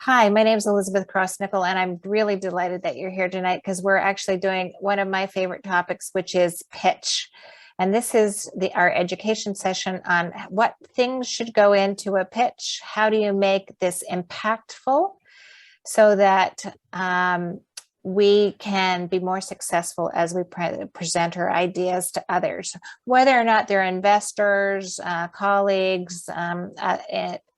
Hi, my name is Elizabeth Cross-Nickel, and I'm really delighted that you're here tonight because we're actually doing one of my favorite topics, which is pitch. And this is our education session on what things should go into a pitch. How do you make this impactful so that we can be more successful as we present our ideas to others, whether or not they're investors, colleagues,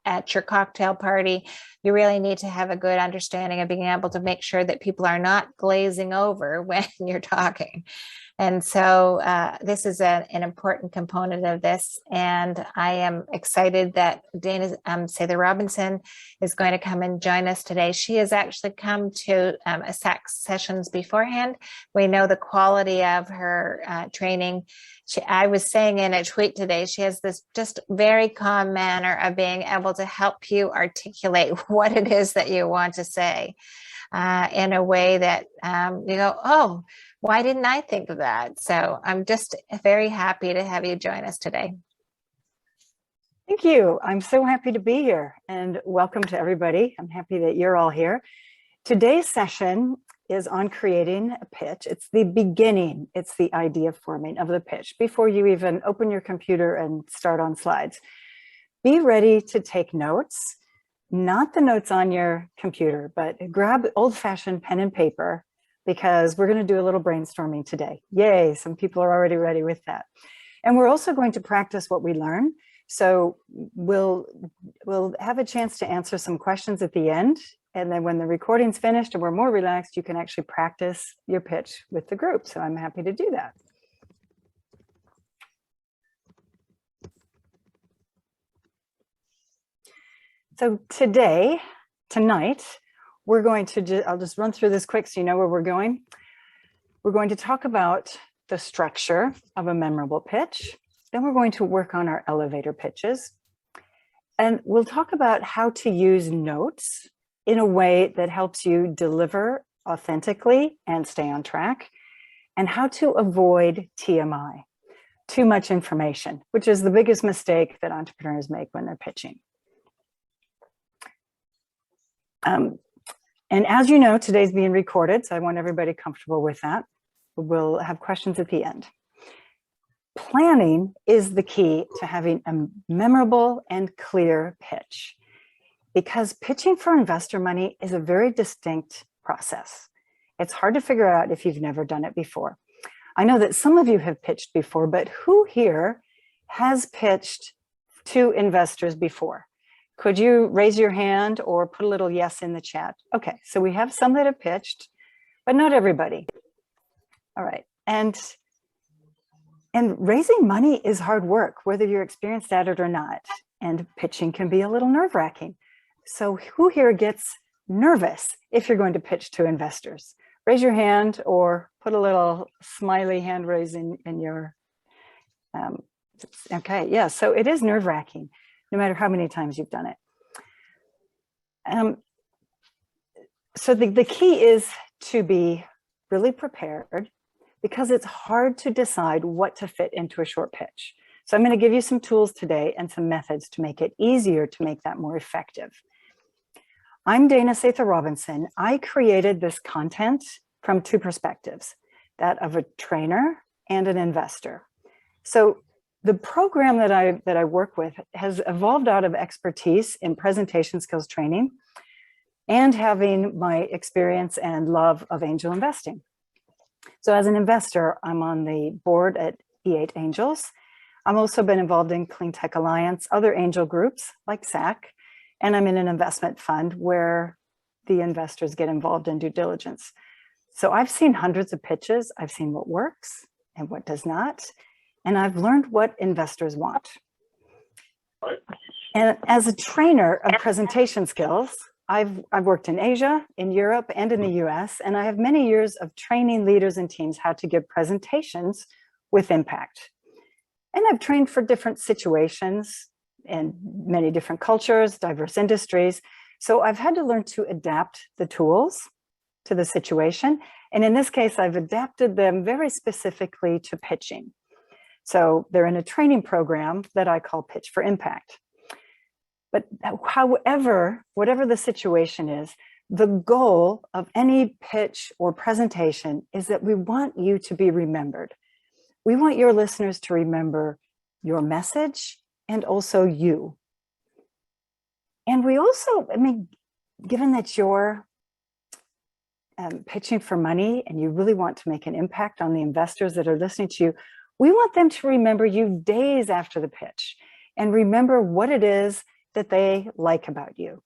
at your cocktail party. You really need to have a good understanding of being able to make sure that people are not glazing over when you're talking. And so this is an important component of this. And I am excited that Dana Sather Robinson is going to come and join us today. She has actually come to ASAC sessions beforehand. We know the quality of her training. I was saying in a tweet today, she has this just very calm manner of being able to help you articulate what it is that you want to say in a way that you go, oh, why didn't I think of that? So I'm just very happy to have you join us today. Thank you. I'm so happy to be here, and welcome to everybody. I'm happy that you're all here. Today's session is on creating a pitch. It's the beginning. It's the idea forming of the pitch before you even open your computer and start on slides. Be ready to take notes, not the notes on your computer, but grab old-fashioned pen and paper, because we're going to do a little brainstorming today. Yay, some people are already ready with that. And we're also going to practice what we learn. So we'll have a chance to answer some questions at the end. And then when the recording's finished and we're more relaxed, you can actually practice your pitch with the group. So I'm happy to do that. So tonight, we're going to, I'll just run through this quick so you know where we're going. We're going to talk about the structure of a memorable pitch. Then we're going to work on our elevator pitches. And we'll talk about how to use notes in a way that helps you deliver authentically and stay on track, and how to avoid TMI, too much information, which is the biggest mistake that entrepreneurs make when they're pitching. And as you know, today's being recorded, so I want everybody comfortable with that. We'll have questions at the end. Planning is the key to having a memorable and clear pitch, because pitching for investor money is a very distinct process. It's hard to figure out if you've never done it before. I know that some of you have pitched before, but who here has pitched to investors before? Could you raise your hand or put a little yes in the chat? Okay, so we have some that have pitched, but not everybody. All right, and raising money is hard work, whether you're experienced at it or not, and pitching can be a little nerve-wracking. So who here gets nervous if you're going to pitch to investors? Raise your hand or put a little smiley hand raise in your, okay, yeah, so it is nerve-wracking, no matter how many times you've done it. So the key is to be really prepared, because it's hard to decide what to fit into a short pitch. So I'm going to give you some tools today and some methods to make it easier to make that more effective. I'm Dana Sather Robinson. I created this content from two perspectives, that of a trainer and an investor. So the program that I work with has evolved out of expertise in presentation skills training and having my experience and love of angel investing. So as an investor, I'm on the board at E8 Angels. I've also been involved in Clean Tech Alliance, other angel groups like SAC, and I'm in an investment fund where the investors get involved in due diligence. So I've seen hundreds of pitches. I've seen what works and what does not. And I've learned what investors want. And as a trainer of presentation skills, I've worked in Asia, in Europe, and in the US, and I have many years of training leaders and teams how to give presentations with impact. And I've trained for different situations in many different cultures, diverse industries. So I've had to learn to adapt the tools to the situation. And in this case, I've adapted them very specifically to pitching. So they're in a training program that I call Pitch for Impact. But however, whatever the situation is, the goal of any pitch or presentation is that we want you to be remembered. We want your listeners to remember your message and also you. And we also, I mean, given that you're pitching for money and you really want to make an impact on the investors that are listening to you, we want them to remember you days after the pitch and remember what it is that they like about you.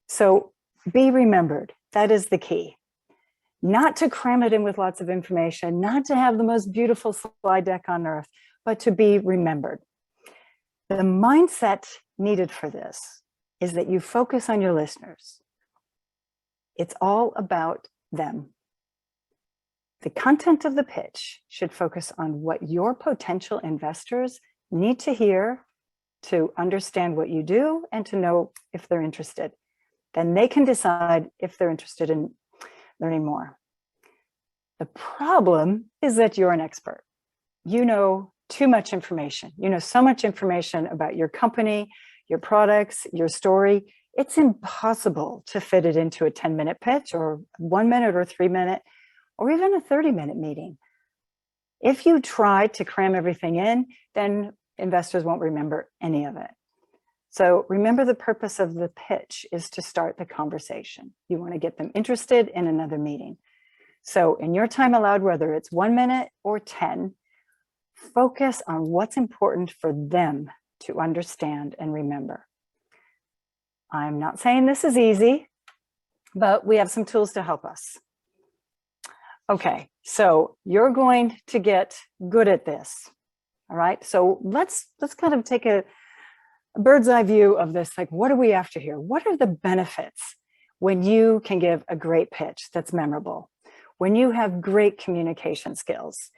So be remembered. That is the key. Not to cram it in with lots of information, not to have the most beautiful slide deck on earth, but to be remembered. The mindset needed for this is that you focus on your listeners. It's all about them. The content of the pitch should focus on what your potential investors need to hear to understand what you do and to know if they're interested. Then they can decide if they're interested in learning more. The problem is that you're an expert. You know too much information. You know so much information about your company, your products, your story. It's impossible to fit it into a 10-minute pitch or 1 minute or 3 minute or even a 30-minute meeting. If you try to cram everything in, then investors won't remember any of it. So remember, the purpose of the pitch is to start the conversation. You want to get them interested in another meeting. So in your time allowed, whether it's 1 minute or 10, focus on what's important for them to understand and remember. I'm not saying this is easy, but we have some tools to help us. Okay, so you're going to get good at this. All right, so let's kind of take a bird's eye view of this. Like, what are we after here? What are the benefits when you can give a great pitch that's memorable? When you have great communication skills,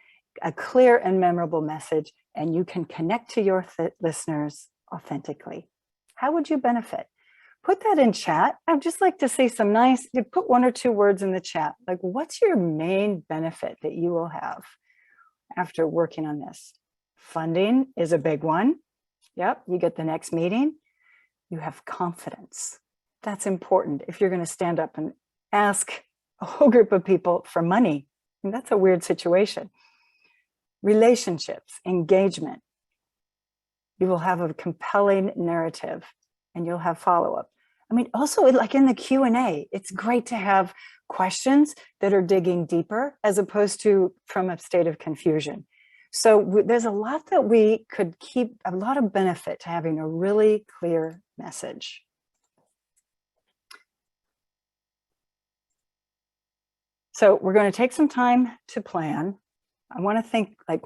a clear and memorable message, and you can connect to your listeners authentically. How would you benefit? Put that in chat. I'd just like to say some nice, put 1 or 2 words in the chat. Like, what's your main benefit that you will have after working on this? Funding is a big one. Yep, you get the next meeting. You have confidence. That's important if you're going to stand up and ask a whole group of people for money. And that's a weird situation. Relationships, engagement. You will have a compelling narrative and you'll have follow-up. I mean, also like in the Q&A, it's great to have questions that are digging deeper as opposed to from a state of confusion. So there's a lot that we could keep, a lot of benefit to having a really clear message. So we're going to take some time to plan. I want to think, like,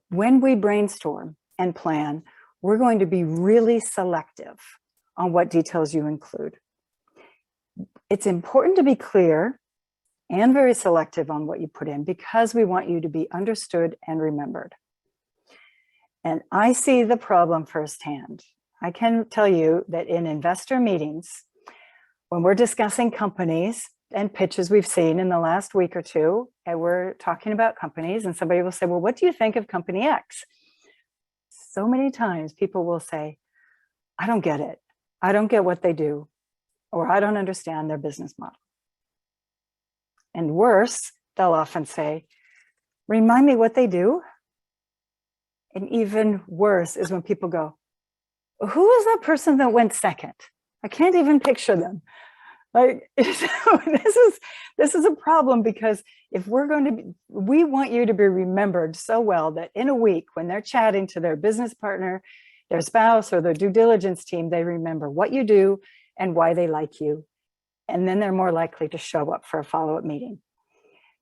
when we brainstorm and plan, we're going to be really selective on what details you include. It's important to be clear and very selective on what you put in because we want you to be understood and remembered. And I see the problem firsthand. I can tell you that in investor meetings, when we're discussing companies and pitches we've seen in the last week or two, and we're talking about companies, and somebody will say, well, what do you think of company X? So many times people will say, I don't get it. I don't get what they do, or I don't understand their business model. And worse, they'll often say, remind me what they do. And even worse is when people go, who is that person that went second? I can't even picture them. Like, so this is a problem, because if we're going to be, we want you to be remembered so well that in a week when they're chatting to their business partner, their spouse, or their due diligence team, they remember what you do and why they like you. And then they're more likely to show up for a follow-up meeting,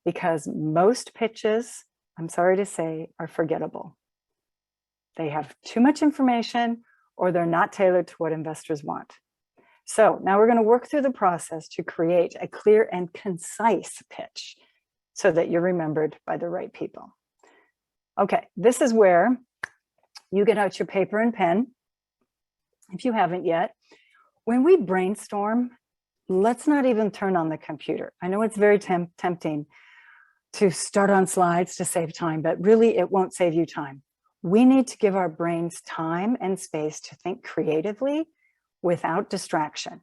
because most pitches, I'm sorry to say, are forgettable. They have too much information, or they're not tailored to what investors want. So now we're going to work through the process to create a clear and concise pitch so that you're remembered by the right people. Okay, this is where you get out your paper and pen. If you haven't yet, when we brainstorm, let's not even turn on the computer. I know it's very tempting to start on slides to save time, but really it won't save you time. We need to give our brains time and space to think creatively without distraction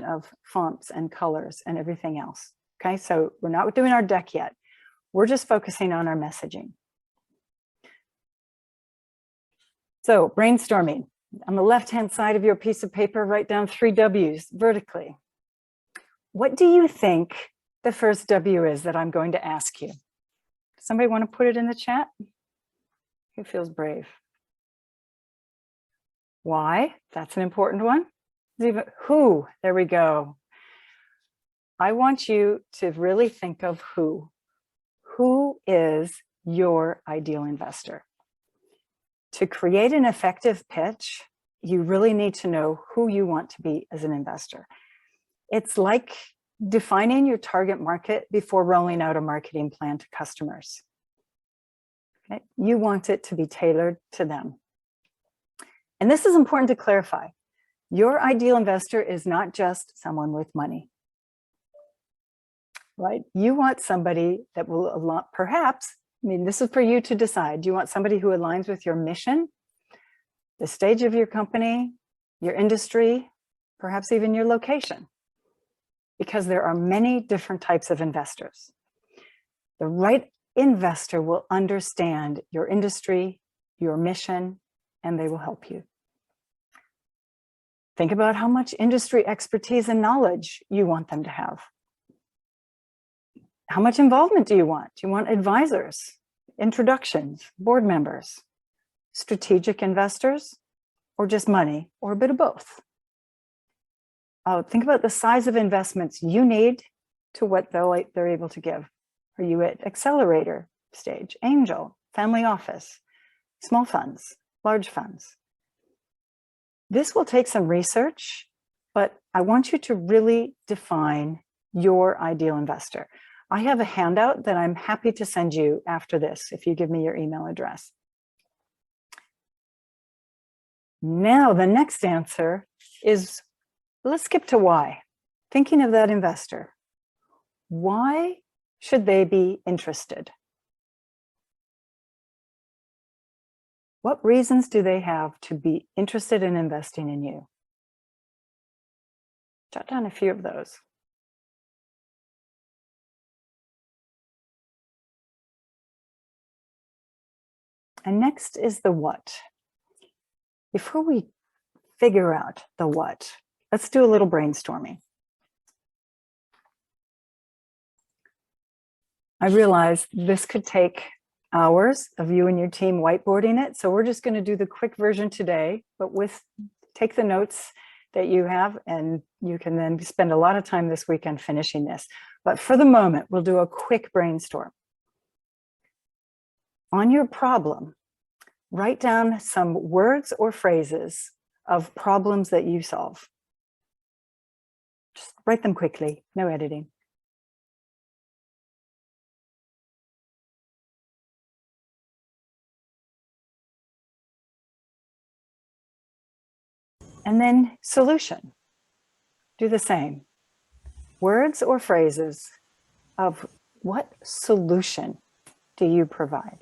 of fonts and colors and everything else. Okay, so we're not doing our deck yet. We're just focusing on our messaging. So brainstorming. On the left-hand side of your piece of paper, write down 3 W's vertically. What do you think the first W is that I'm going to ask you? Somebody want to put it in the chat? Who feels brave? Why? That's an important one. Who? There we go. I want you to really think of who. Who is your ideal investor? To create an effective pitch, you really need to know who you want to be as an investor. It's like defining your target market before rolling out a marketing plan to customers. Okay? You want it to be tailored to them. And this is important to clarify. Your ideal investor is not just someone with money, right? You want somebody that will perhaps, I mean, this is for you to decide. Do you want somebody who aligns with your mission, the stage of your company, your industry, perhaps even your location? Because there are many different types of investors. The right investor will understand your industry, your mission, and they will help you. Think about how much industry expertise and knowledge you want them to have. How much involvement do you want? Do you want advisors, introductions, board members, strategic investors, or just money, or a bit of both? Think about the size of investments you need to what they're able to give. Are you at accelerator stage, angel, family office, small funds, large funds? This will take some research, but I want you to really define your ideal investor. I have a handout that I'm happy to send you after this if you give me your email address. Now, the next answer is, let's skip to why. Thinking of that investor. Why should they be interested? What reasons do they have to be interested in investing in you? Jot down a few of those. And next is the what. Before we figure out the what, let's do a little brainstorming. I realize this could take hours of you and your team whiteboarding it. So we're just going to do the quick version today, but take the notes that you have, and you can then spend a lot of time this weekend finishing this. But for the moment, we'll do a quick brainstorm. On your problem, write down some words or phrases of problems that you solve. Just write them quickly, no editing. And then solution. Do the same. Words or phrases of what solution do you provide?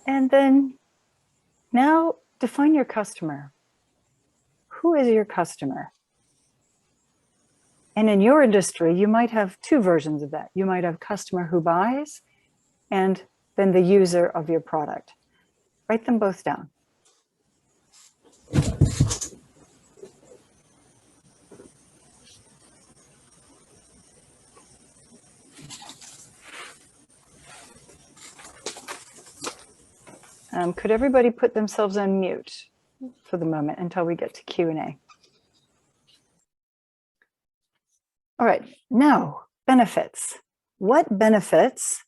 And then now define your customer. Who is your customer? And in your industry, you might have 2 versions of that. You might have customer who buys and then the user of your product. Write them both down. Could everybody put themselves on mute for the moment until we get to Q&A? All right, now benefits. What benefits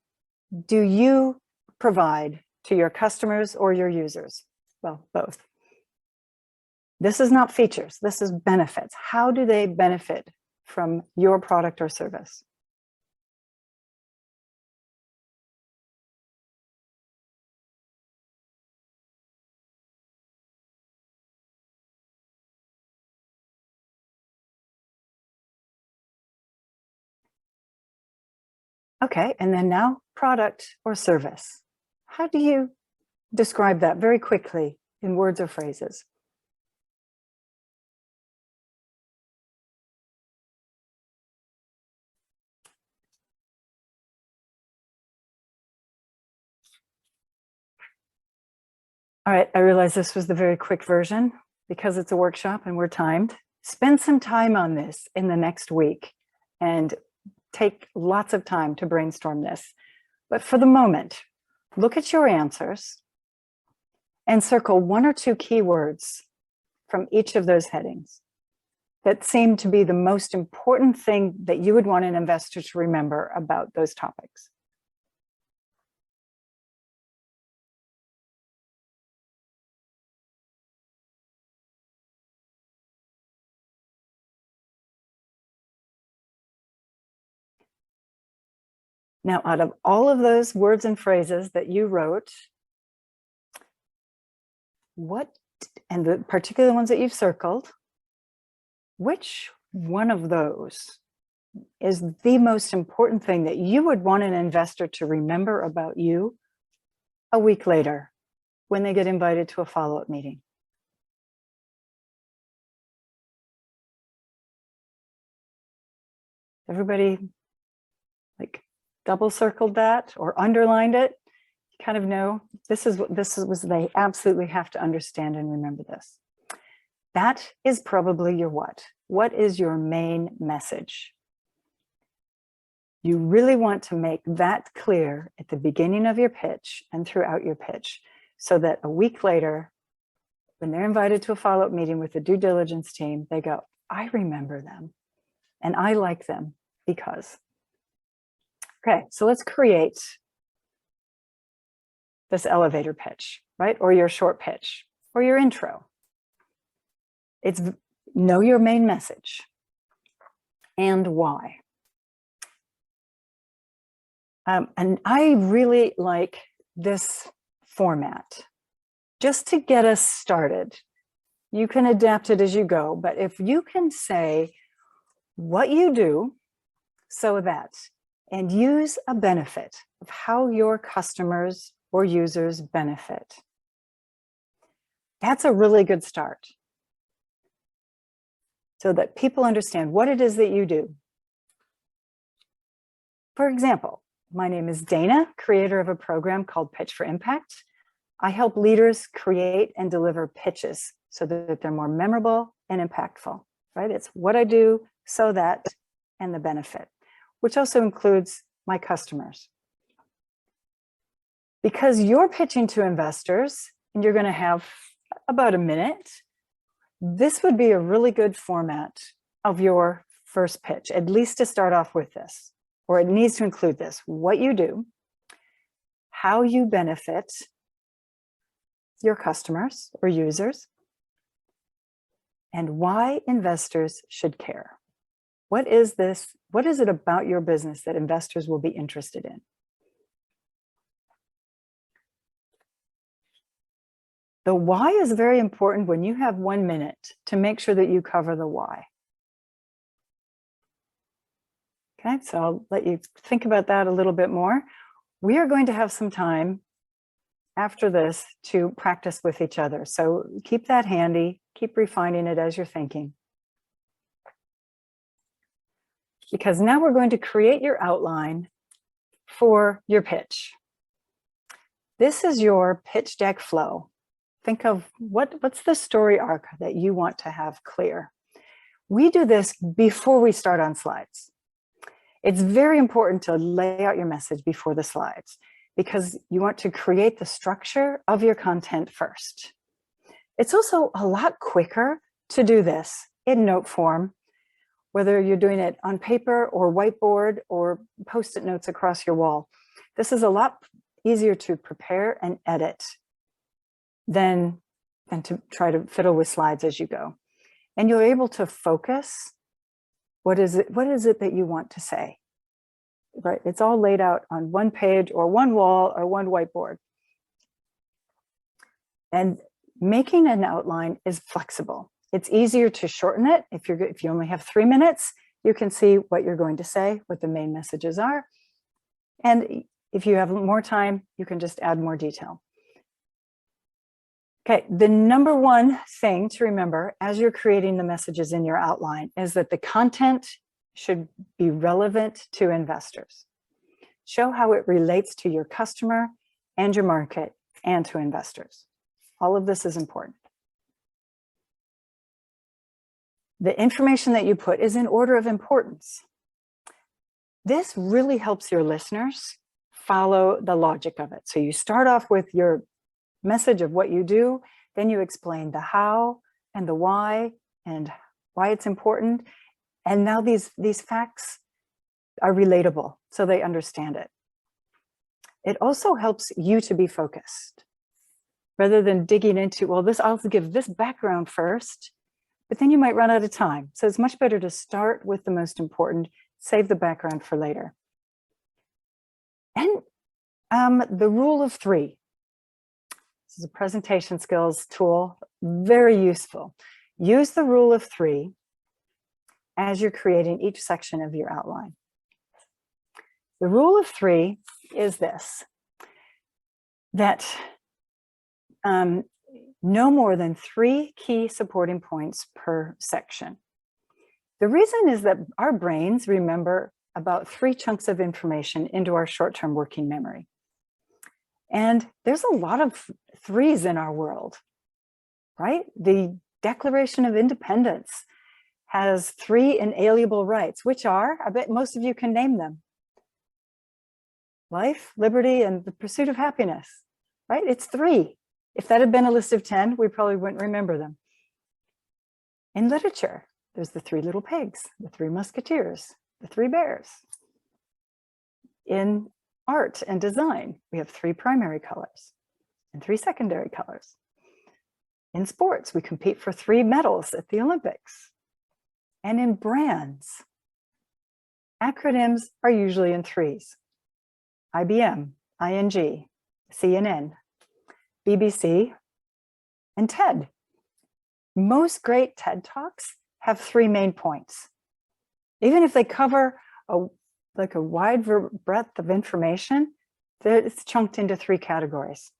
do you provide to your customers or your users? Well, both. This is not features, this is benefits. How do they benefit from your product or service? Okay, and then now product or service. How do you describe that very quickly in words or phrases? All right, I realize this was the very quick version because it's a workshop and we're timed. Spend some time on this in the next week and take lots of time to brainstorm this. But for the moment, look at your answers and circle 1 or 2 keywords from each of those headings that seem to be the most important thing that you would want an investor to remember about those topics. Now, out of all of those words and phrases that you wrote, and the particular ones that you've circled, which one of those is the most important thing that you would want an investor to remember about you a week later when they get invited to a follow-up meeting? Everybody like double circled that or underlined it? You kind of know this is they absolutely have to understand and remember this. That is probably your what. What is your main message? You really want to make that clear at the beginning of your pitch and throughout your pitch so that a week later, when they're invited to a follow-up meeting with the due diligence team, they go, I remember them and I like them because. Okay, so let's create this elevator pitch, right? Or your short pitch or your intro. It's know your main message and why. And I really like this format just to get us started. You can adapt it as you go, but if you can say what you do so that, and use a benefit of how your customers or users benefit, that's a really good start. So that people understand what it is that you do. For example, my name is Dana, creator of a program called Pitch for Impact. I help leaders create and deliver pitches so that they're more memorable and impactful, right? It's what I do so that, and the benefit, which also includes my customers. Because you're pitching to investors and you're going to have about a minute, this would be a really good format of your first pitch, at least to start off with this, or it needs to include this: what you do, how you benefit your customers or users, and why investors should care. What is this? What is it about your business that investors will be interested in? The why is very important when you have 1 minute to make sure that you cover the why. Okay, so I'll let you think about that a little bit more. We are going to have some time after this to practice with each other. So keep that handy, keep refining it as you're thinking. Because now we're going to create your outline for your pitch. This is your pitch deck flow. Think of what's the story arc that you want to have clear. We do this before we start on slides. It's very important to lay out your message before the slides because you want to create the structure of your content first. It's also a lot quicker to do this in note form, whether you're doing it on paper or whiteboard or post-it notes across your wall. This is a lot easier to prepare and edit than to try to fiddle with slides as you go. And you're able to focus. What is it that you want to say? Right? It's all laid out on one page or one wall or one whiteboard. And making an outline is flexible. It's easier to shorten it. If you only have 3 minutes, you can see what you're going to say, what the main messages are. And if you have more time, you can just add more detail. Okay, the number one thing to remember as you're creating the messages in your outline is that the content should be relevant to investors. Show how it relates to your customer and your market and to investors. All of this is important. The information that you put is in order of importance. This really helps your listeners follow the logic of it. So you start off with your message of what you do, then you explain the how and the why and why it's important. And now these facts are relatable, so they understand it. It also helps you to be focused rather than digging into, well, I'll give this background first, but then you might run out of time. So it's much better to start with the most important, save the background for later. And the rule of three. This is a presentation skills tool, very useful. Use the rule of three as you're creating each section of your outline. The rule of three is this, that no more than 3 key supporting points per section. The reason is that our brains remember about 3 chunks of information into our short-term working memory. And there's a lot of 3s in our world, right? The Declaration of Independence has 3 inalienable rights, which are, I bet most of you can name them. Life, liberty, and the pursuit of happiness, right? It's 3. If that had been a list of 10, we probably wouldn't remember them. In literature, there's the 3 little pigs, the 3 musketeers, the 3 bears. In art and design, we have 3 primary colors and 3 secondary colors. In sports, we compete for 3 medals at the Olympics. And in brands, acronyms are usually in 3s. IBM, ING, CNN, BBC, and TED. Most great TED Talks have 3 main points. Even if they cover a wide breadth of information, it's chunked into 3 categories.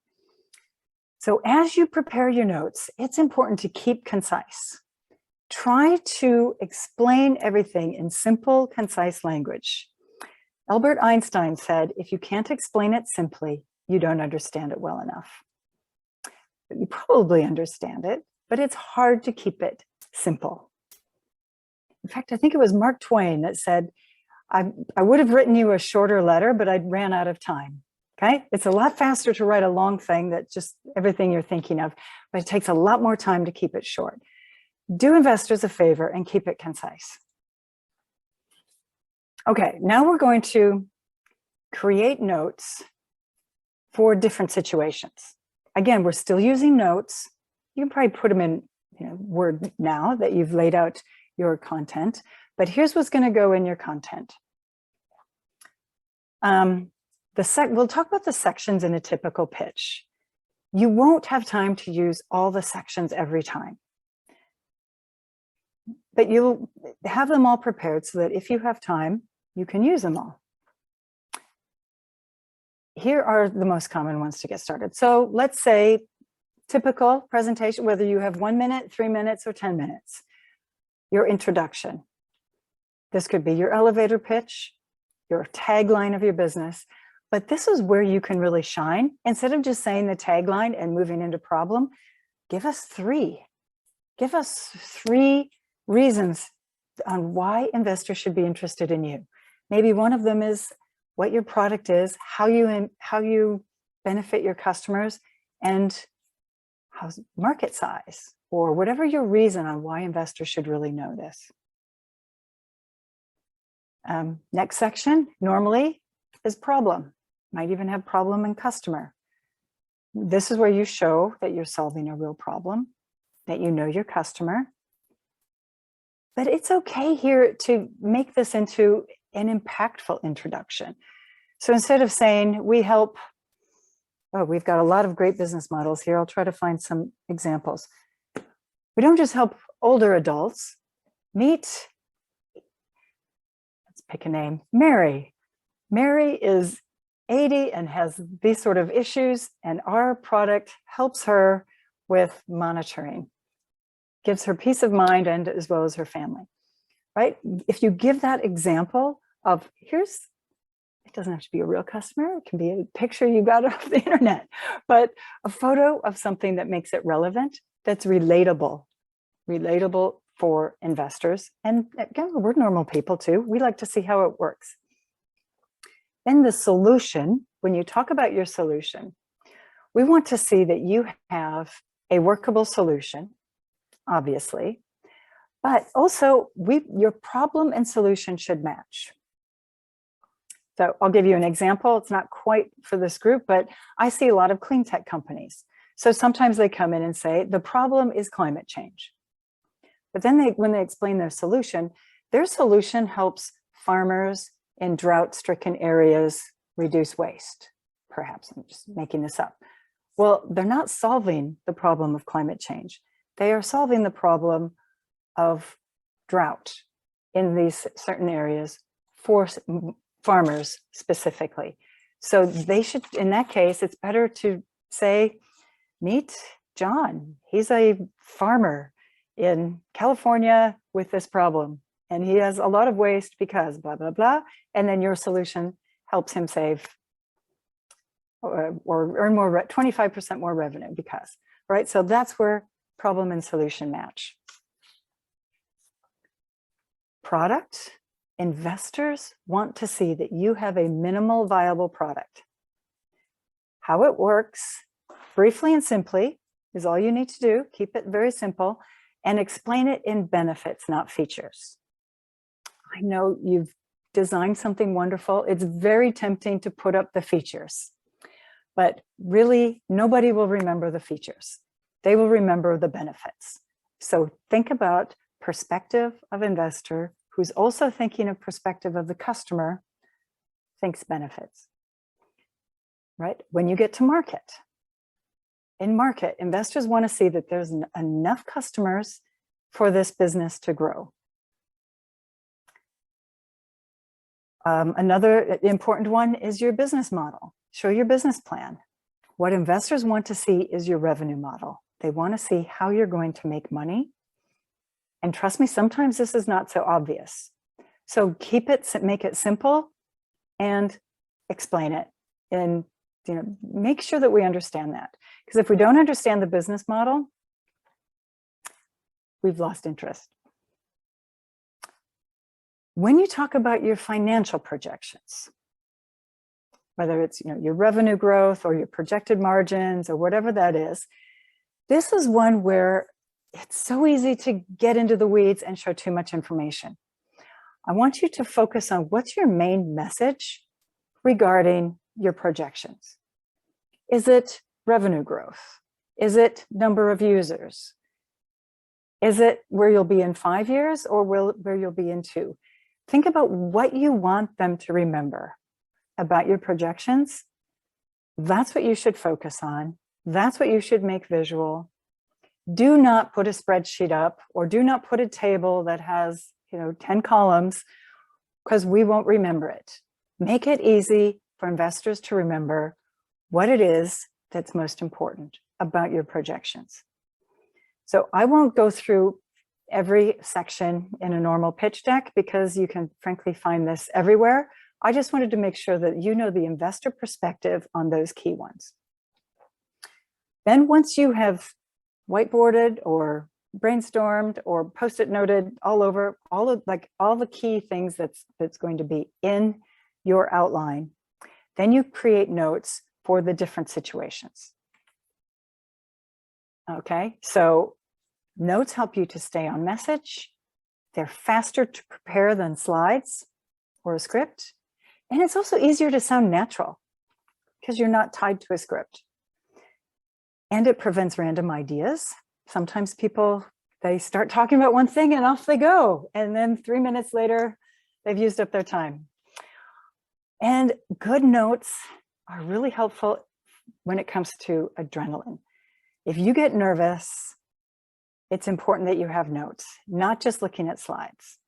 So as you prepare your notes, it's important to keep concise. Try to explain everything in simple, concise language. Albert Einstein said, if you can't explain it simply, you don't understand it well enough. But you probably understand it, but it's hard to keep it simple. In fact, I think it was Mark Twain that said, I would have written you a shorter letter, but I ran out of time. Okay? It's a lot faster to write a long thing that's just everything you're thinking of, but it takes a lot more time to keep it short. Do investors a favor and keep it concise. Okay, now we're going to create notes for different situations. Again, we're still using notes. You can probably put them in Word now that you've laid out your content, but here's what's going to go in your content. We'll talk about the sections in a typical pitch. You won't have time to use all the sections every time, but you'll have them all prepared so that if you have time, you can use them all. Here are the most common ones to get started. So let's say typical presentation, whether you have 1 minute, 3 minutes, or 10 minutes. Your introduction. This could be your elevator pitch, your tagline of your business, but this is where you can really shine. Instead of just saying the tagline and moving into problem, give us 3. Give us 3 reasons on why investors should be interested in you. Maybe one of them is what your product is, how you benefit your customers, and how's market size, or whatever your reason on why investors should really know this. Next section normally is problem. Might even have problem and customer. This is where you show that you're solving a real problem, that you know your customer. But it's okay here to make this into an impactful introduction. So instead of saying we help, we've got a lot of great business models here. I'll try to find some examples. We don't just help older adults. Meet, let's pick a name, Mary. Mary is 80 and has these sort of issues, and our product helps her with monitoring, gives her peace of mind and as well as her family, right? If you give that example of it doesn't have to be a real customer, it can be a picture you got off the internet, but a photo of something that makes it relevant, that's relatable for investors. And again, we're normal people too. We like to see how it works. Then the solution, when you talk about your solution, we want to see that you have a workable solution, obviously, but also your problem and solution should match. So I'll give you an example. It's not quite for this group, but I see a lot of clean tech companies. So sometimes they come in and say, the problem is climate change. But then when they explain their solution helps farmers in drought-stricken areas reduce waste. Perhaps I'm just making this up. Well, they're not solving the problem of climate change. They are solving the problem of drought in these certain areas for farmers specifically. So they should, in that case, it's better to say, meet John. He's a farmer in California with this problem, and he has a lot of waste because blah, blah, blah. And then your solution helps him save or earn more, 25% more revenue because, right? So that's where problem and solution match. Product. Investors want to see that you have a minimal viable product. How it works, briefly and simply, is all you need to do. Keep it very simple and explain it in benefits, not features. I know you've designed something wonderful. It's very tempting to put up the features, but really nobody will remember the features. They will remember the benefits. So think about perspective of investor who's also thinking of perspective of the customer, thinks benefits, right? When you get to market, in market, investors want to see that there's enough customers for this business to grow. Another important one is your business model. Show your business plan. What investors want to see is your revenue model. They want to see how you're going to make money. And trust me, sometimes this is not so obvious. So make it simple and explain it. And make sure that we understand that. Because if we don't understand the business model, we've lost interest. When you talk about your financial projections, whether it's your revenue growth or your projected margins or whatever that is, this is one where it's so easy to get into the weeds and show too much information. I want you to focus on what's your main message regarding your projections. Is it revenue growth? Is it number of users? Is it where you'll be in 5 years or where you'll be in 2? Think about what you want them to remember about your projections. That's what you should focus on. That's what you should make visual. Do not put a spreadsheet up or do not put a table that has 10 columns because we won't remember it. Make it easy for investors to remember what it is that's most important about your projections. So I won't go through every section in a normal pitch deck because you can frankly find this everywhere. I just wanted to make sure that you know the investor perspective on those key ones. Then once you have whiteboarded or brainstormed or post-it noted all over all the key things that's going to be in your outline, then you create notes for the different situations. Okay, so notes help you to stay on message. They're faster to prepare than slides or a script. And it's also easier to sound natural because you're not tied to a script. And it prevents random ideas. Sometimes people, they start talking about one thing and off they go. And then 3 minutes later, they've used up their time. And good notes are really helpful when it comes to adrenaline. If you get nervous, it's important that you have notes, not just looking at slides.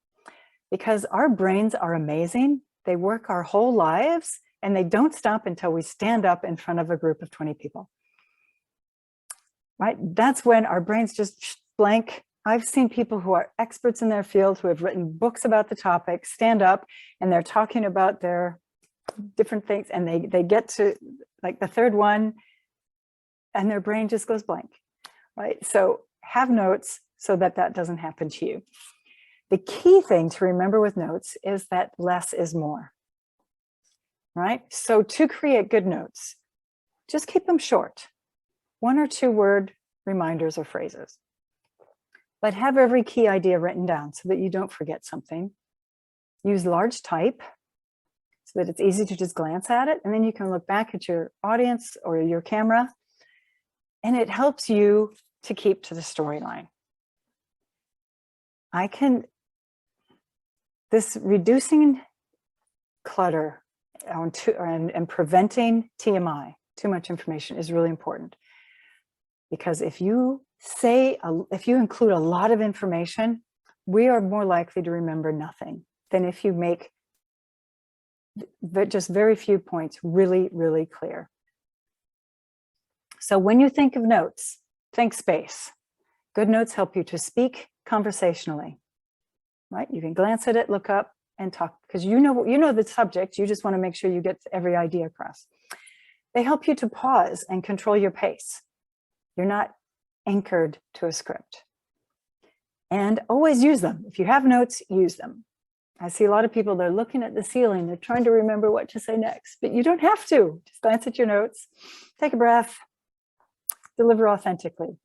Because our brains are amazing. They work our whole lives And they don't stop until we stand up in front of a group of 20 people. Right? That's when our brains just blank. I've seen people who are experts in their field, who have written books about the topic, stand up and they're talking about their different things, and they get to like the third one and their brain just goes blank, right? So have notes so that that doesn't happen to you. The key thing to remember with notes is that less is more, right? So to create good notes, just keep them short, 1 or 2 word reminders or phrases, but have every key idea written down so that you don't forget something. Use large type so that it's easy to just glance at it, and then you can look back at your audience or your camera, and it helps you to keep to the storyline. This reducing clutter and preventing TMI, too much information, is really important. Because if you include a lot of information, we are more likely to remember nothing than if you make just very few points really, really clear. So when you think of notes, think space. Good notes help you to speak conversationally, right? You can glance at it, look up, and talk, because you know the subject. You just want to make sure you get every idea across. They help you to pause and control your pace. You're not anchored to a script. And always use them. If you have notes, use them. I see a lot of people, they're looking at the ceiling, they're trying to remember what to say next, but you don't have to. Just glance at your notes, take a breath, deliver authentically.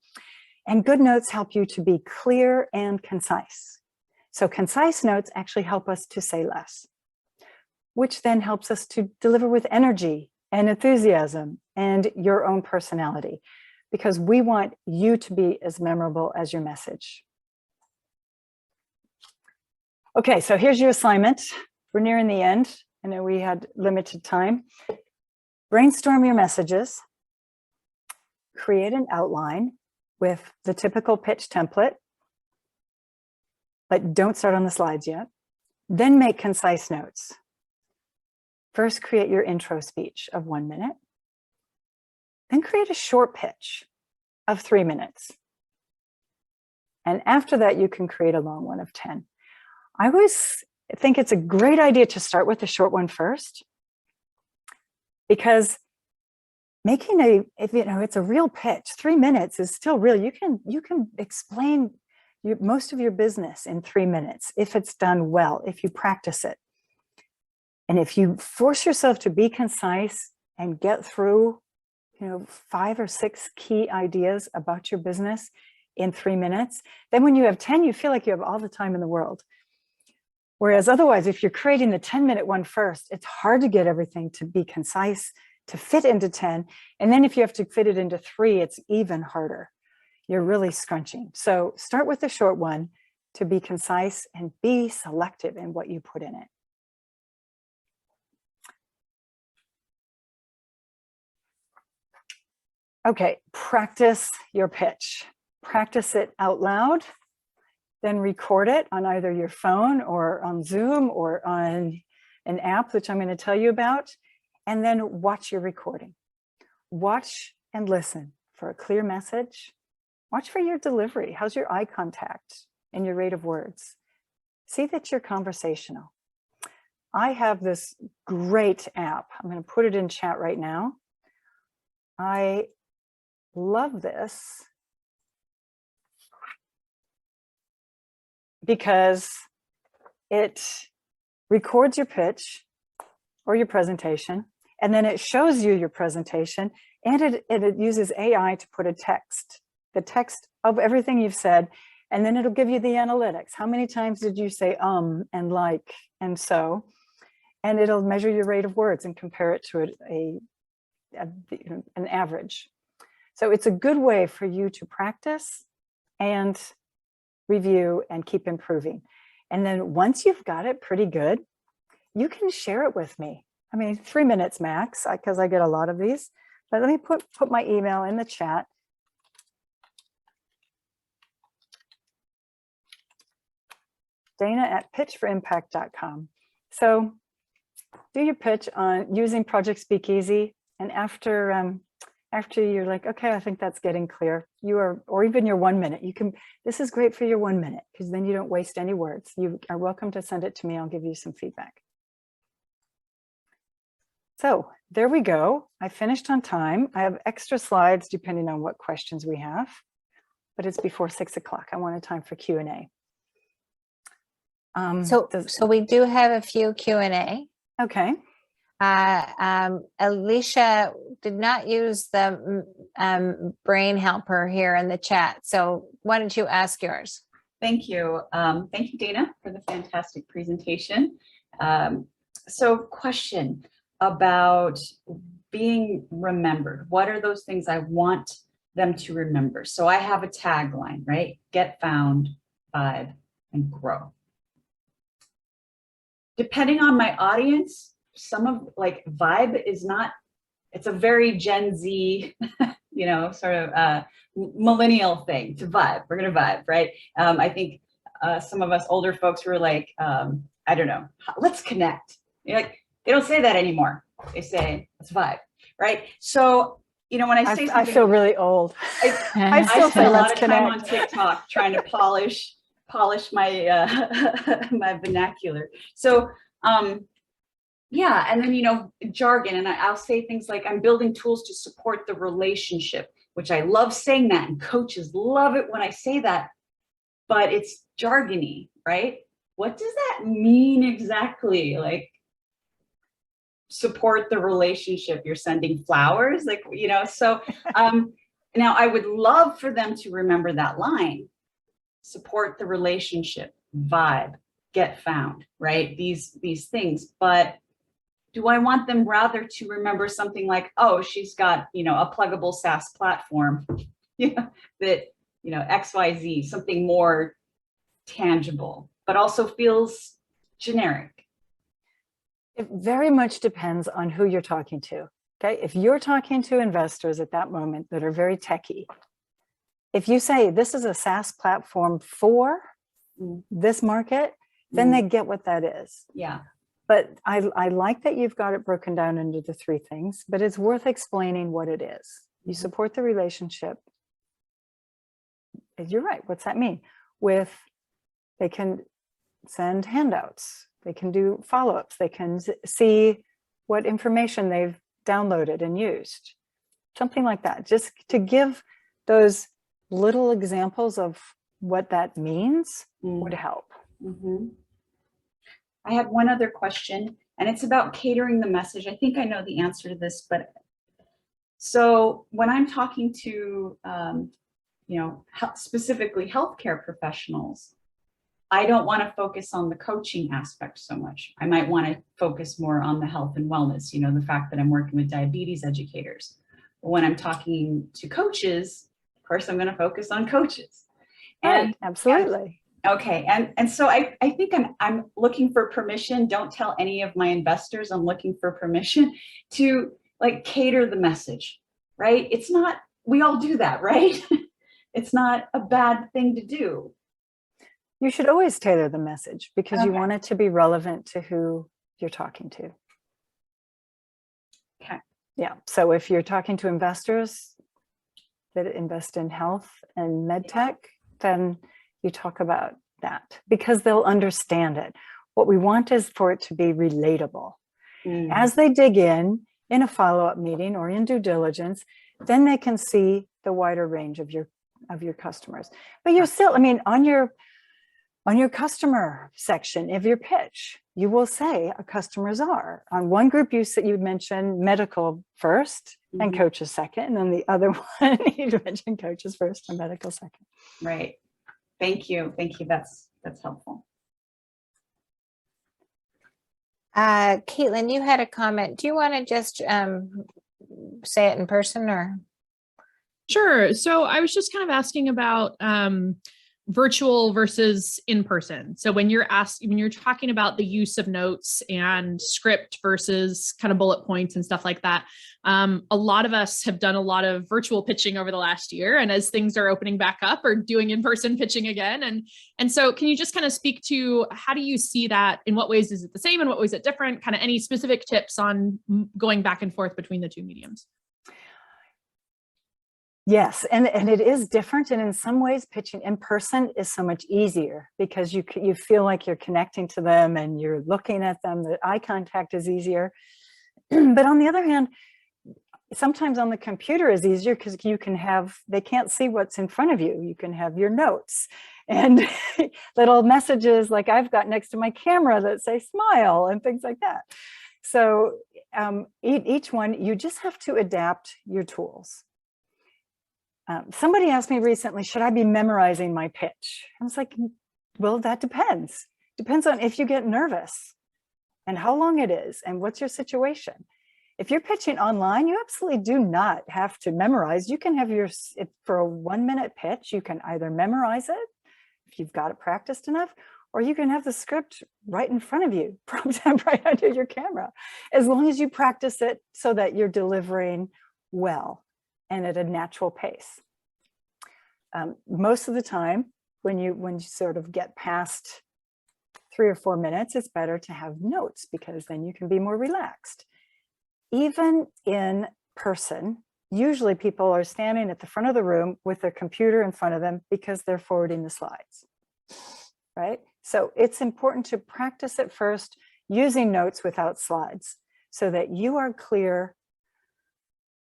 And good notes help you to be clear and concise. So concise notes actually help us to say less, which then helps us to deliver with energy and enthusiasm and your own personality, because we want you to be as memorable as your message. Okay, so here's your assignment. We're nearing the end. I know we had limited time. Brainstorm your messages. Create an outline with the typical pitch template, but don't start on the slides yet. Then make concise notes. First, create your intro speech of 1 minute. Then create a short pitch of 3 minutes. And after that, you can create a long one of 10. I always think it's a great idea to start with the short one first, because it's a real pitch. 3 minutes is still real. You can explain most of your business in 3 minutes if it's done well, if you practice it. And if you force yourself to be concise and get through 5 or 6 key ideas about your business in 3 minutes, then when you have 10, you feel like you have all the time in the world. Whereas otherwise, if you're creating the 10-minute one first, it's hard to get everything to be concise, to fit into 10. And then if you have to fit it into 3, it's even harder. You're really scrunching. So start with the short one to be concise and be selective in what you put in it. Okay, practice your pitch. Practice it out loud. Then record it on either your phone or on Zoom or on an app, which I'm going to tell you about, and then watch your recording. Watch and listen for a clear message. Watch for your delivery. How's your eye contact and your rate of words? See that you're conversational. I have this great app. I'm going to put it in chat right now. I love this because it records your pitch or your presentation, and then it shows you your presentation, and it uses AI to put the text of everything you've said, and then it'll give you the analytics. How many times did you say and like and so? And it'll measure your rate of words and compare it to an average. So it's a good way for you to practice and review and keep improving. And then once you've got it pretty good, you can share it with me. I mean, 3 minutes max, because I get a lot of these. But let me put my email in the chat. Dana@pitchforimpact.com. So do your pitch on using Project Speakeasy. And after you're like, okay, I think that's getting clear, or even your 1 minute, this is great for your 1 minute, because then you don't waste any words. You are welcome to send it to me. I'll give you some feedback. So there we go. I finished on time. I have extra slides depending on what questions we have, but it's before 6 o'clock. I wanted time for Q&A. So we do have a few Q&A. Okay. Alicia did not use the brain helper here in the chat. So why don't you ask yours? Thank you. Thank you, Dana, for the fantastic presentation. So question about being remembered. What are those things I want them to remember? So I have a tagline, right? Get found, vibe, and grow. Depending on my audience, some of like vibe is not, it's a very Gen Z, you know, sort of millennial thing to vibe. We're going to vibe, right? I think some of us older folks were like, I don't know, let's connect. You're like, they don't say that anymore. They say, let's vibe, right? So, you know, when I say I feel really old. I still spend say a lot let's of time connect. on TikTok trying to polish my my vernacular. So, yeah, and then, you know, jargon, and I'll say things like, I'm building tools to support the relationship, which I love saying that, and coaches love it when I say that, but it's jargony, right? What does that mean exactly? Like, support the relationship, you're sending flowers, like, you know, so now I would love for them to remember that line, support the relationship, vibe, get found, right? These things, but do I want them rather to remember something like, oh, she's got, you know, a pluggable SaaS platform, you know, that, you know, XYZ, something more tangible, but also feels generic? It very much depends on who you're talking to. Okay. If you're talking to investors at that moment that are very techy, if you say this is a SaaS platform for this market, then they get what that is. Yeah. But I like that you've got it broken down into the 3 things, but it's worth explaining what it is. You support the relationship. You're right. What's that mean? They can send handouts. They can do follow-ups. They can see what information they've downloaded and used. Something like that. Just to give those little examples of what that means would help. I have one other question, and it's about catering the message. I think I know the answer to this, but so when I'm talking to, you know, specifically healthcare professionals, I don't want to focus on the coaching aspect so much. I might want to focus more on the health and wellness, you know, the fact that I'm working with diabetes educators. But when I'm talking to coaches, of course, I'm going to focus on coaches. And absolutely. Okay, and so I think I'm looking for permission. Don't tell any of my investors I'm looking for permission to like cater the message, right? It's not, we all do that, right? It's not a bad thing to do. You should always tailor the message because you want it to be relevant to who you're talking to. Okay. Yeah. So if you're talking to investors that invest in health and med tech, then you talk about that because they'll understand it. What we want is for it to be relatable. As they dig in a follow-up meeting or in due diligence, then they can see the wider range of your customers. But you're still, I mean, on your customer section of your pitch, you will say a customers are. On one group, you mentioned medical first and coaches second, and on the other one, you mentioned coaches first and medical second. Right. Thank you. Thank you. That's helpful. Caitlin, you had a comment. Do you want to just say it in person or? Sure. So I was just kind of asking about virtual versus in person. So when you're talking about the use of notes and script versus kind of bullet points and stuff like that, a lot of us have done a lot of virtual pitching over the last year. And as things are opening back up, or doing in-person pitching again. And so can you just kind of speak to, how do you see that? In what ways is it the same? In what ways is it different? Kind of any specific tips on going back and forth between the two mediums? Yes, and it is different, and in some ways pitching in person is so much easier because you feel like you're connecting to them and you're looking at them. The eye contact is easier. But on the other hand, sometimes on the computer is easier because they can't see what's in front of you. You can have your notes and little messages like I've got next to my camera that say smile and things like that. So each one, you just have to adapt your tools. Somebody asked me recently, should I be memorizing my pitch? I was like, well, that depends. Depends on if you get nervous and how long it is and what's your situation. If you're pitching online, you absolutely do not have to memorize. You can have for a 1-minute pitch, you can either memorize it if you've got it practiced enough, or you can have the script right in front of you, propped up right under your camera, as long as you practice it so that you're delivering well and at a natural pace. Most of the time, when you sort of get past 3 or 4 minutes, it's better to have notes because then you can be more relaxed. Even in person, usually people are standing at the front of the room with their computer in front of them because they're forwarding the slides, right? So it's important to practice it first using notes without slides so that you are clear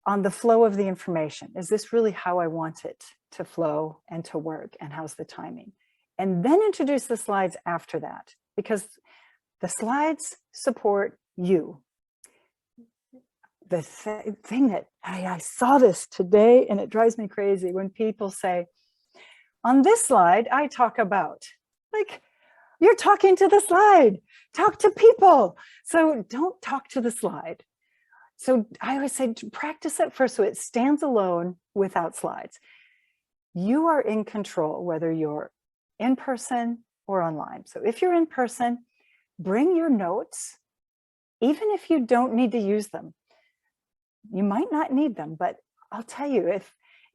on the flow of the information. Is this really how I want it to flow and to work, and how's the timing? And then introduce the slides after that, because the slides support you. The thing that I saw this today, and it drives me crazy when people say, on this slide, I talk about, like, you're talking to the slide, talk to people. So don't talk to the slide. So I always say, practice it first so it stands alone without slides. You are in control, whether you're in person or online. So if you're in person, bring your notes, even if you don't need to use them. You might not need them, but I'll tell you,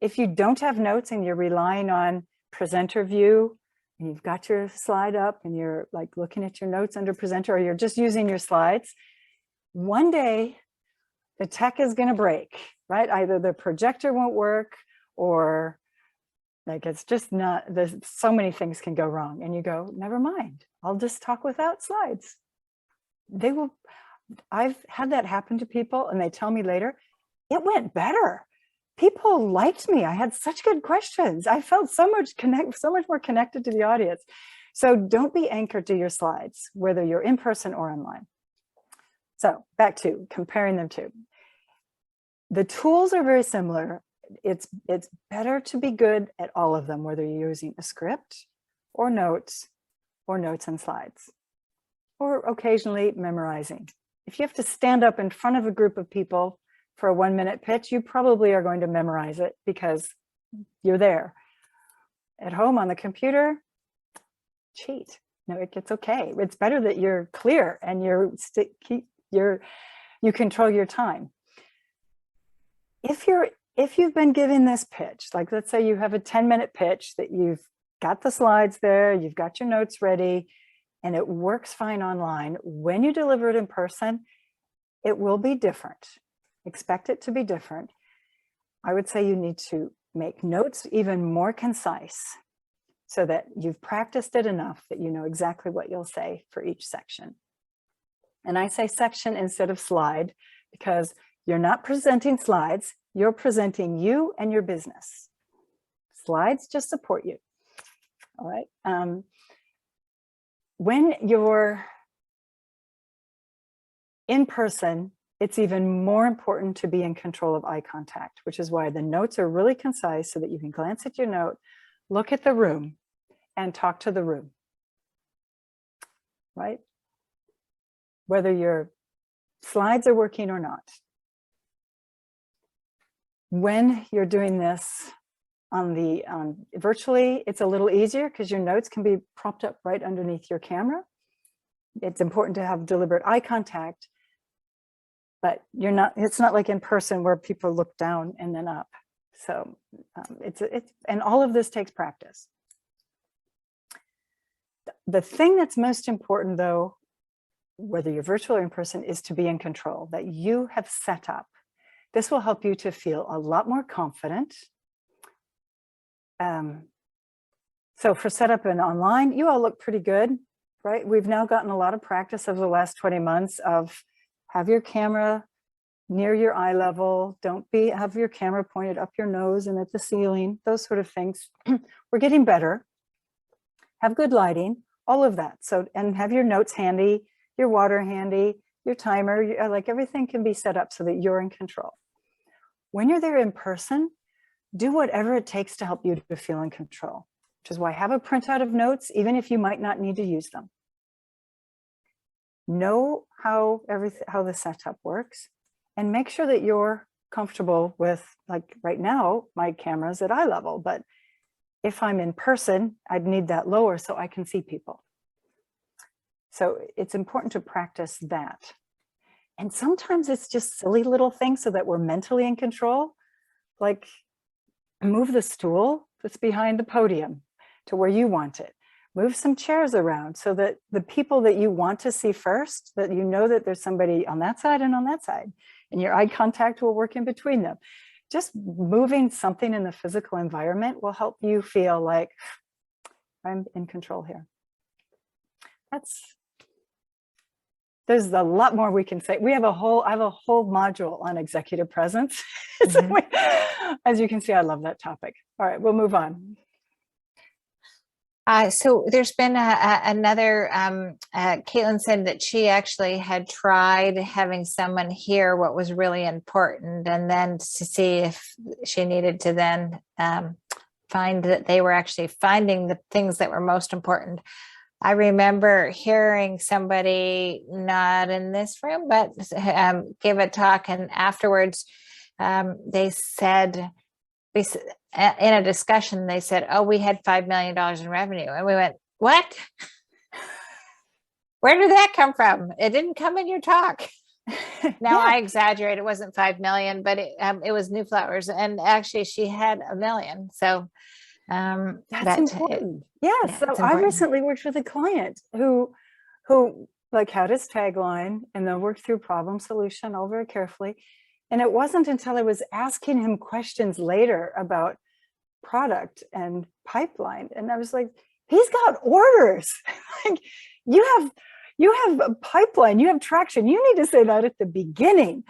if you don't have notes and you're relying on presenter view, and you've got your slide up and you're like looking at your notes under presenter, or you're just using your slides, one day the tech is going to break, right? Either the projector won't work, or like it's just not, there's so many things can go wrong, and you go, never mind, I'll just talk without slides. I've had that happen to people and they tell me later, it went better. People liked me. I had such good questions. I felt so much more connected to the audience. So don't be anchored to your slides, whether you're in person or online. So back to comparing them to. The tools are very similar. It's better to be good at all of them, whether you're using a script or notes and slides, or occasionally memorizing. If you have to stand up in front of a group of people for a 1-minute pitch, you probably are going to memorize it because you're there. At home on the computer, cheat. No, it's okay. It's better that you're clear and you control your time. If you've been giving this pitch, like let's say you have a 10-minute pitch that you've got the slides there, you've got your notes ready, and it works fine online, when you deliver it in person, it will be different. Expect it to be different. I would say you need to make notes even more concise so that you've practiced it enough that you know exactly what you'll say for each section. And I say section instead of slide because you're not presenting slides, you're presenting you and your business. Slides just support you. All right. When you're in person, it's even more important to be in control of eye contact, which is why the notes are really concise so that you can glance at your note, look at the room, and talk to the room, right? Whether your slides are working or not. When you're doing this On the virtually, it's a little easier because your notes can be propped up right underneath your camera. It's important to have deliberate eye contact, but it's not like in person where people look down and then up. So and all of this takes practice. The thing that's most important though, whether you're virtual or in person, is to be in control, that you have set up. This will help you to feel a lot more confident. So for setup and online, you all look pretty good, right? We've now gotten a lot of practice over the last 20 months of have your camera near your eye level. Don't have your camera pointed up your nose and at the ceiling, those sort of things. We're getting better. Have good lighting, all of that. So, and have your notes handy, your water handy, your timer, like everything can be set up so that you're in control. When you're there in person, do whatever it takes to help you to feel in control, which is why have a printout of notes, even if you might not need to use them. Know how the setup works and make sure that you're comfortable with, like right now, my camera's at eye level, but if I'm in person, I'd need that lower so I can see people. So it's important to practice that. And sometimes it's just silly little things so that we're mentally in control, like move the stool that's behind the podium to where you want it. Move some chairs around so that the people that you want to see first, that you know that there's somebody on that side and on that side, and your eye contact will work in between them. Just moving something in the physical environment will help you feel like I'm in control here. There's a lot more we can say. I have a whole module on executive presence. As you can see, I love that topic. All right, we'll move on. So there's been another, Caitlin said that she actually had tried having someone hear what was really important and then to see if she needed to then find that they were actually finding the things that were most important. I remember hearing somebody, not in this room, but give a talk, and afterwards they said, in a discussion, they said, oh, we had $5 million in revenue. And we went, what? Where did that come from? It didn't come in your talk. Now I exaggerate. It wasn't 5 million, but it was New Flowers. And actually she had $1 million. So that's important. Yes. So I recently worked with a client who like had his tagline and then worked through problem solution all very carefully. And it wasn't until I was asking him questions later about product and pipeline. And I was like, he's got orders. Like you have a pipeline, you have traction. You need to say that at the beginning.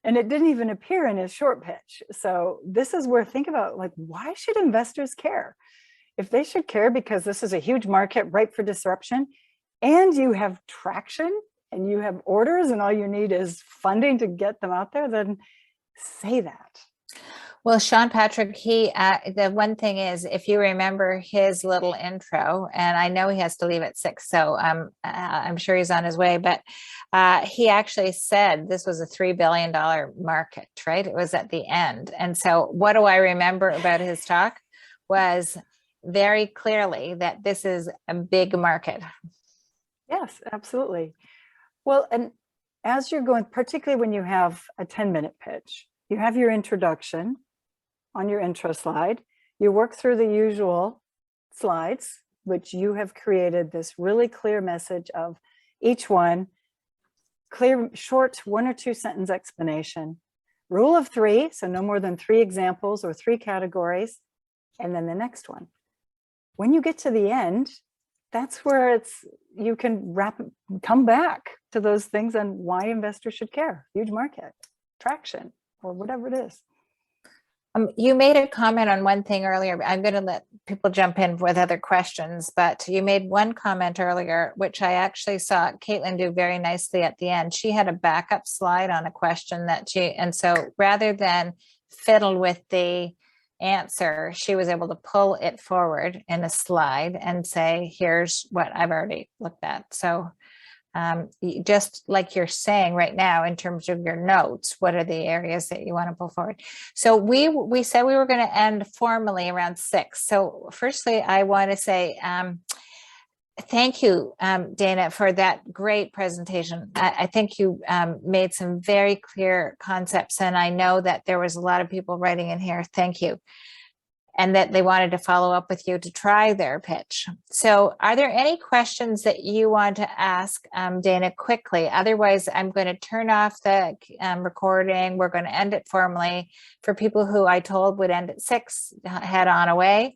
And it didn't even appear in his short pitch. So this is where, think about, like, why should investors care? If they should care because this is a huge market ripe for disruption and you have traction and you have orders and all you need is funding to get them out there, then say that. Well, Sean Patrick, the one thing is, if you remember his little intro, and I know he has to leave at 6, so I'm sure he's on his way, but he actually said this was a $3 billion market, right? It was at the end. And so what do I remember about his talk was very clearly that this is a big market. Yes, absolutely. Well, and as you're going, particularly when you have a 10-minute pitch, you have your introduction on your intro slide, you work through the usual slides, which you have created this really clear message of each one, clear, short 1 or 2 sentence explanation, rule of 3, so no more than 3 examples or 3 categories, and then the next one. When you get to the end, that's where you can come back to those things on why investors should care. Huge market, traction, or whatever it is. You made a comment on one thing earlier. I'm going to let people jump in with other questions, but you made one comment earlier, which I actually saw Caitlin do very nicely at the end. She had a backup slide on a question and so rather than fiddle with the answer, she was able to pull it forward in a slide and say, here's what I've already looked at. So just like you're saying right now, in terms of your notes, what are the areas that you want to pull forward? So we said we were going to end formally around 6. So firstly, I want to say thank you, Dana, for that great presentation. I think you made some very clear concepts, and I know that there was a lot of people writing in here. Thank you. And that they wanted to follow up with you to try their pitch. So are there any questions that you want to ask Dana quickly? Otherwise, I'm going to turn off the recording. We're going to end it formally. For people who I told would end at 6, head on away.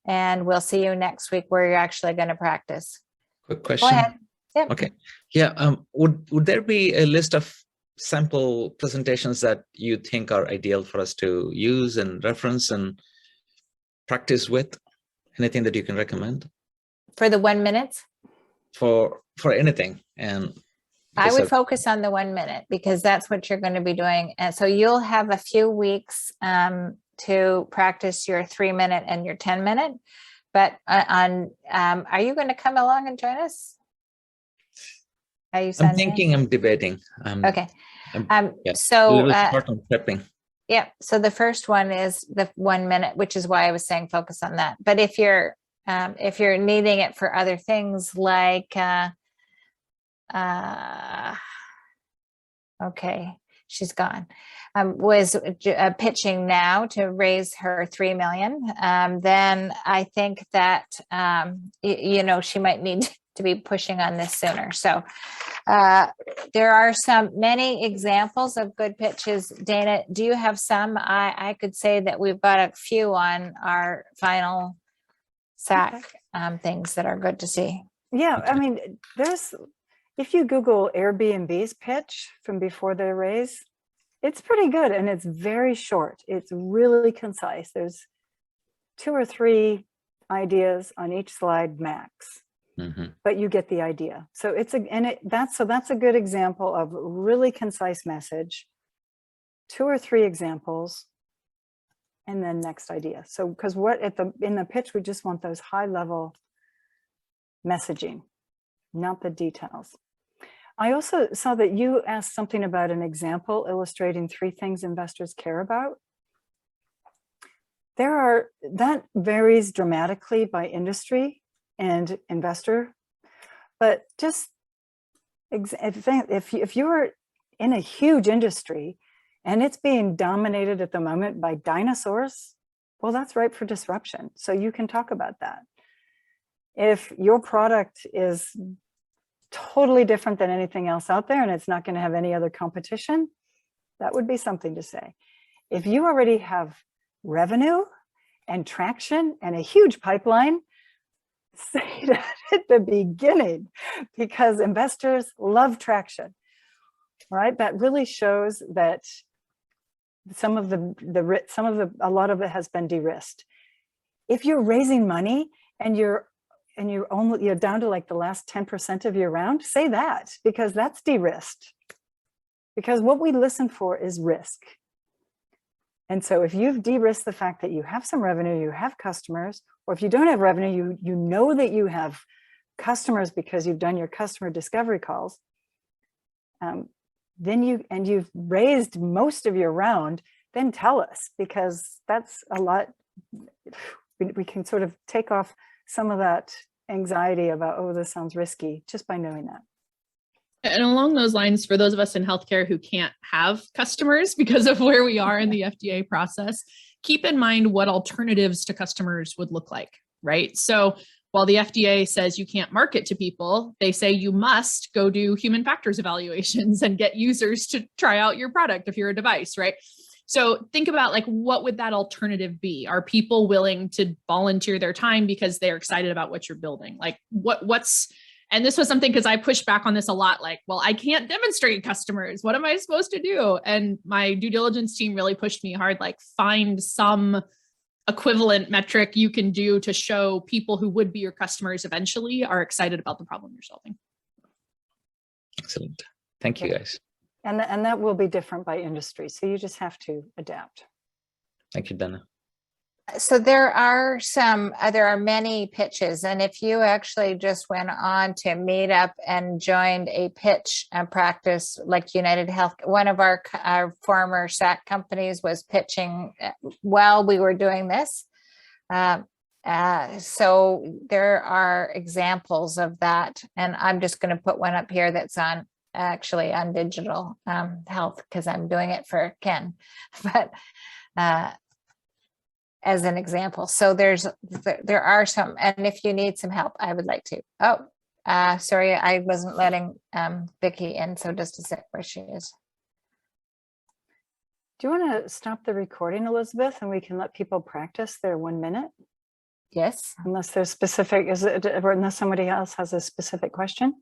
And we'll see you next week where you're actually going to practice. Quick Go question. ahead. Yep. Okay. Yeah. Would there be a list of sample presentations that you think are ideal for us to use and reference and practice with? Anything that you can recommend For the 1 minute? for anything? And I would focus on the 1 minute because that's what you're going to be doing. And so you'll have a few weeks to practice your 3 minute and your 10 minute. But are you going to come along and join us? Are you I'm sending? thinking, I'm debating. Okay. Yeah, a So little short on prepping. yeah. So the first one is the 1 minute, which is why I was saying focus on that. But if you're needing it for other things like okay, she's gone. Was pitching now to raise her 3 million. Then I think that she might need to be pushing on this sooner. So there are many examples of good pitches. Dana, do you have some? I could say that we've got a few on our final SAC things that are good to see. Yeah, I mean, if you Google Airbnb's pitch from before their raise, it's pretty good and it's very short. It's really concise. There's 2 or 3 ideas on each slide max, but you get the idea. So that's a good example of really concise message, 2 or 3 examples, and then next idea. So because in the pitch, we just want those high level messaging, not the details. I also saw that you asked something about an example illustrating 3 things investors care about. That varies dramatically by industry and investor, but just if you're in a huge industry and it's being dominated at the moment by dinosaurs, well, that's ripe for disruption. So you can talk about that. If your product is totally different than anything else out there and it's not going to have any other competition, that would be something to say. If you already have revenue and traction and a huge pipeline, say that at the beginning, because investors love traction, right? That really shows that a lot of it has been de-risked. If you're raising money and you're down to like the last 10% of your round, say that, because that's de-risked. Because what we listen for is risk. And so if you've de-risked the fact that you have some revenue, you have customers, or if you don't have revenue, you know that you have customers because you've done your customer discovery calls, then you've raised most of your round, then tell us, because that's a lot. We can sort of take off some of that anxiety about, oh, this sounds risky, just by knowing that. And along those lines, for those of us in healthcare who can't have customers because of where we are in the FDA process, keep in mind what alternatives to customers would look like, right? So while the FDA says you can't market to people, they say you must go do human factors evaluations and get users to try out your product if you're a device, right? So think about, like, what would that alternative be? Are people willing to volunteer their time because they're excited about what you're building? Like and this was something, because I pushed back on this a lot, like, well, I can't demonstrate customers. What am I supposed to do? And my due diligence team really pushed me hard, like, find some equivalent metric you can do to show people who would be your customers eventually are excited about the problem you're solving. Excellent. Thank you, guys. And that will be different by industry. So you just have to adapt. Thank you, Dana. So there are there are many pitches, and if you actually just went on to Meetup and joined a pitch practice like United Health, one of our former SAC companies was pitching while we were doing this. So there are examples of that, and I'm just going to put one up here that's actually on digital health because I'm doing it for Ken, but as an example. So there are some, and if you need some help, I would like to. Oh, sorry, I wasn't letting Vicki in. So just a sec, where she is. Do you want to stop the recording, Elizabeth, and we can let people practice their 1 minute? Yes. Unless there's specific, or unless somebody else has a specific question?